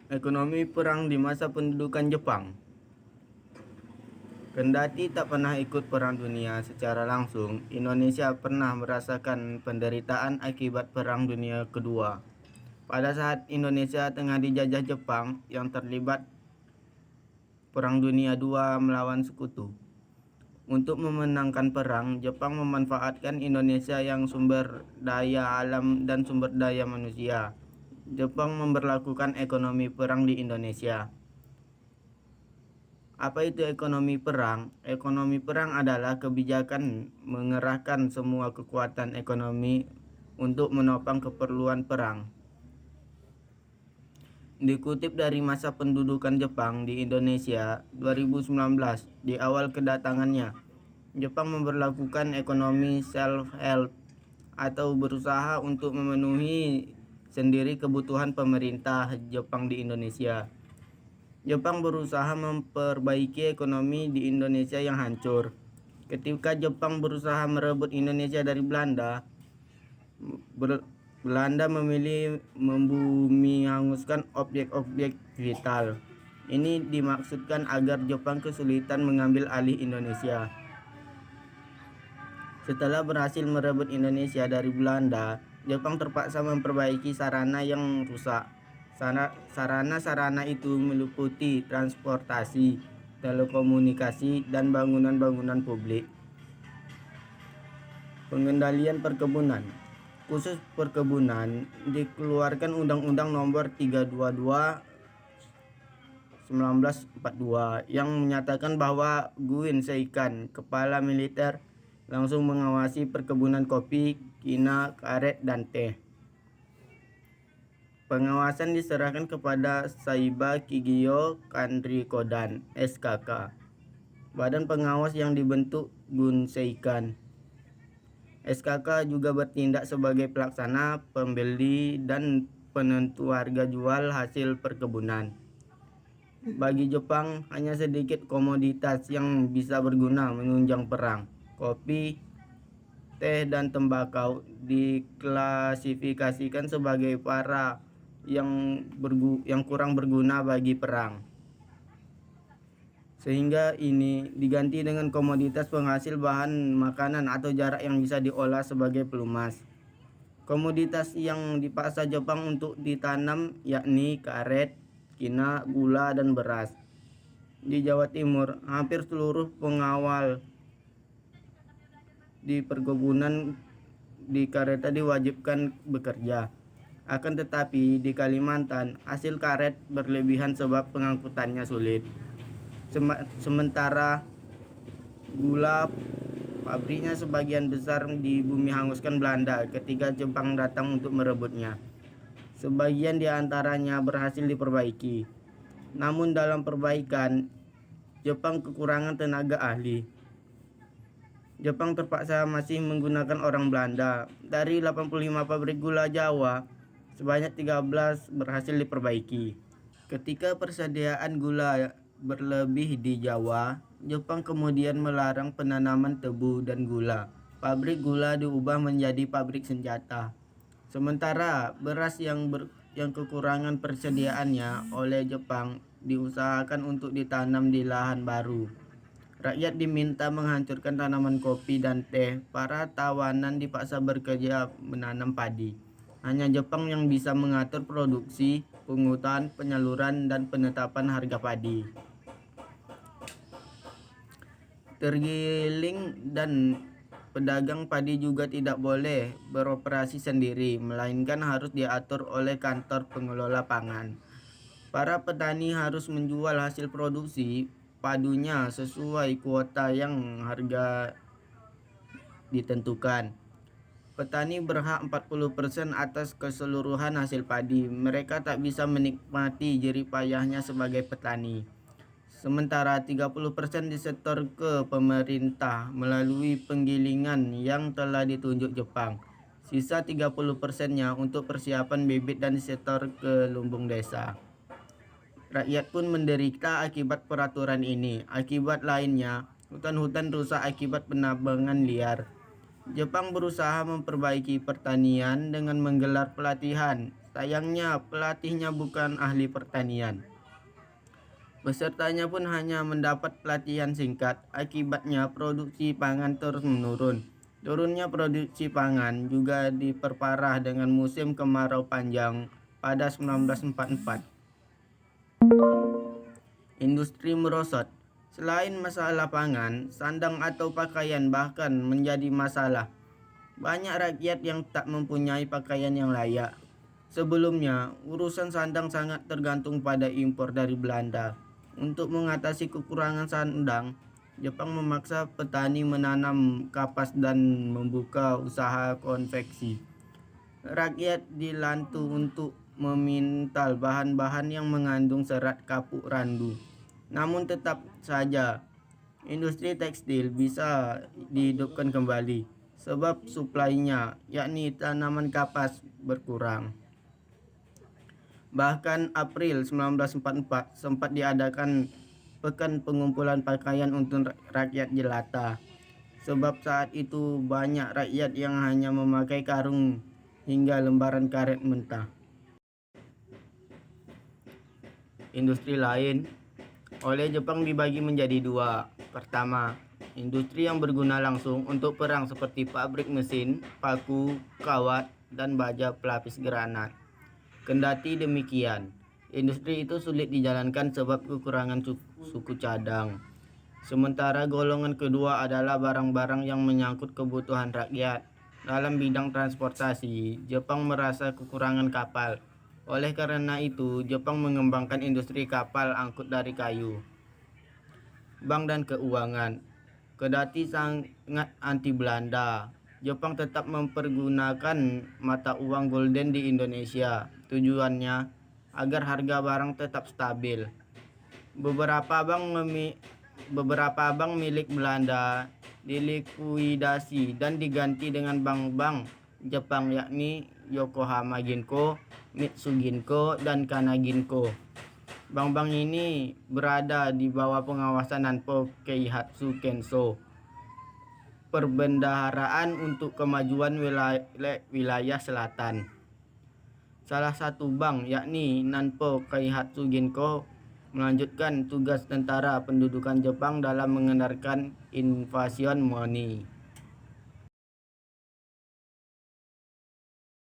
Ekonomi perang di masa pendudukan Jepang. Kendati tak pernah ikut Perang Dunia secara langsung, Indonesia pernah merasakan penderitaan akibat Perang Dunia Kedua. Pada saat Indonesia tengah dijajah Jepang yang terlibat Perang Dunia II melawan sekutu. Untuk memenangkan perang, Jepang memanfaatkan Indonesia yang sumber daya alam dan sumber daya manusia. Jepang memberlakukan ekonomi perang di Indonesia. Apa itu ekonomi perang? Ekonomi perang adalah kebijakan mengerahkan semua kekuatan ekonomi untuk menopang keperluan perang. Dikutip dari masa pendudukan Jepang di Indonesia 2019, di awal kedatangannya, Jepang memberlakukan ekonomi self-help atau berusaha untuk memenuhi sendiri kebutuhan pemerintah Jepang di Indonesia. Jepang berusaha memperbaiki ekonomi di Indonesia yang hancur. Ketika Jepang berusaha merebut Indonesia dari Belanda, Belanda memilih membumihanguskan objek-objek vital. Ini dimaksudkan agar Jepang kesulitan mengambil alih Indonesia. Setelah berhasil merebut Indonesia dari Belanda, Jepang terpaksa memperbaiki sarana yang rusak. Sarana-sarana itu meliputi transportasi, telekomunikasi, dan bangunan-bangunan publik. Pengendalian perkebunan. Khusus perkebunan, dikeluarkan Undang-Undang Nomor 322 1942 yang menyatakan bahwa Guin Seikan, kepala militer, langsung mengawasi perkebunan kopi, kina, karet, dan teh. Pengawasan diserahkan kepada Saiba Kigyo Kanri Kodan, SKK, badan pengawas yang dibentuk Gun Seikan. SKK juga bertindak sebagai pelaksana, pembeli, dan penentu harga jual hasil perkebunan. Bagi Jepang, hanya sedikit komoditas yang bisa berguna menunjang perang. Kopi, teh, dan tembakau diklasifikasikan sebagai yang kurang berguna bagi perang. Sehingga ini diganti dengan komoditas penghasil bahan makanan atau jarak yang bisa diolah sebagai pelumas. Komoditas yang dipaksa Jepang untuk ditanam yakni karet, kina, gula, dan beras. Di Jawa Timur, hampir seluruh pengawal di perkebunan di Kareta diwajibkan bekerja. Akan tetapi di Kalimantan, hasil karet berlebihan sebab pengangkutannya sulit. Sementara gula pabriknya sebagian besar di bumi hanguskan Belanda ketika Jepang datang untuk merebutnya. Sebagian di antaranya berhasil diperbaiki. Namun dalam perbaikan, Jepang kekurangan tenaga ahli. Jepang terpaksa masih menggunakan orang Belanda. Dari 85 pabrik gula Jawa, sebanyak 13 berhasil diperbaiki. Ketika persediaan gula berlebih di Jawa, Jepang kemudian melarang penanaman tebu dan gula. Pabrik gula diubah menjadi pabrik senjata. Sementara beras yang kekurangan persediaannya oleh Jepang diusahakan untuk ditanam di lahan baru. Rakyat diminta menghancurkan tanaman kopi dan teh. Para tawanan dipaksa bekerja menanam padi. Hanya Jepang yang bisa mengatur produksi, pungutan, penyaluran, dan penetapan harga padi. Tergiling dan pedagang padi juga tidak boleh beroperasi sendiri, melainkan harus diatur oleh kantor pengelola pangan. Para petani harus menjual hasil produksi padunya sesuai kuota yang harga ditentukan. Petani berhak 40% atas keseluruhan hasil padi. Mereka tak bisa menikmati jerih payahnya sebagai petani. Sementara 30% disetor ke pemerintah melalui penggilingan yang telah ditunjuk Jepang. Sisa 30%-nya untuk persiapan bibit dan disetor ke lumbung desa. Rakyat pun menderita akibat peraturan ini. Akibat lainnya, hutan-hutan rusak akibat penambangan liar. Jepang berusaha memperbaiki pertanian dengan menggelar pelatihan Sayangnya pelatihnya bukan ahli pertanian. Pesertanya pun hanya mendapat pelatihan singkat, akibatnya produksi pangan terus menurun. Turunnya produksi pangan juga diperparah dengan musim kemarau panjang pada 1944. Industri merosot. Selain masalah pangan, sandang atau pakaian bahkan menjadi masalah. Banyak rakyat yang tak mempunyai pakaian yang layak. Sebelumnya, urusan sandang sangat tergantung pada impor dari Belanda. Untuk mengatasi kekurangan sandang, Jepang memaksa petani menanam kapas dan membuka usaha konveksi. Rakyat dilantu untuk memintal bahan-bahan yang mengandung serat kapuk randu. Namun tetap saja, industri tekstil bisa dihidupkan kembali sebab suplainya, yakni tanaman kapas, berkurang. Bahkan April 1944 sempat diadakan pekan pengumpulan pakaian untuk rakyat jelata. Sebab saat itu banyak rakyat yang hanya memakai karung hingga lembaran karet mentah. Industri lain oleh Jepang dibagi menjadi dua. Pertama, industri yang berguna langsung untuk perang seperti pabrik mesin, paku, kawat, dan baja pelapis granat. Kendati demikian, industri itu sulit dijalankan sebab kekurangan suku cadang. Sementara golongan kedua adalah barang-barang yang menyangkut kebutuhan rakyat. Dalam bidang transportasi, Jepang merasa kekurangan kapal. Oleh karena itu, Jepang mengembangkan industri kapal angkut dari kayu. Bank dan keuangan. Kendati sangat anti Belanda, Jepang tetap mempergunakan mata uang golden di Indonesia. Tujuannya agar harga barang tetap stabil. Beberapa bank milik Belanda dilikuidasi dan diganti dengan bank-bank Jepang, yakni Yokohama Ginko, Mitsu Ginko, dan Kana Ginko. Bank-bank ini berada di bawah pengawasan Nanpo Keihatsu Kenso, Perbendaharaan untuk Kemajuan Wilayah Selatan. Salah satu bank, yakni Nanpo Keihatsu Ginko, melanjutkan tugas tentara pendudukan Jepang dalam mengendalikan invasion money.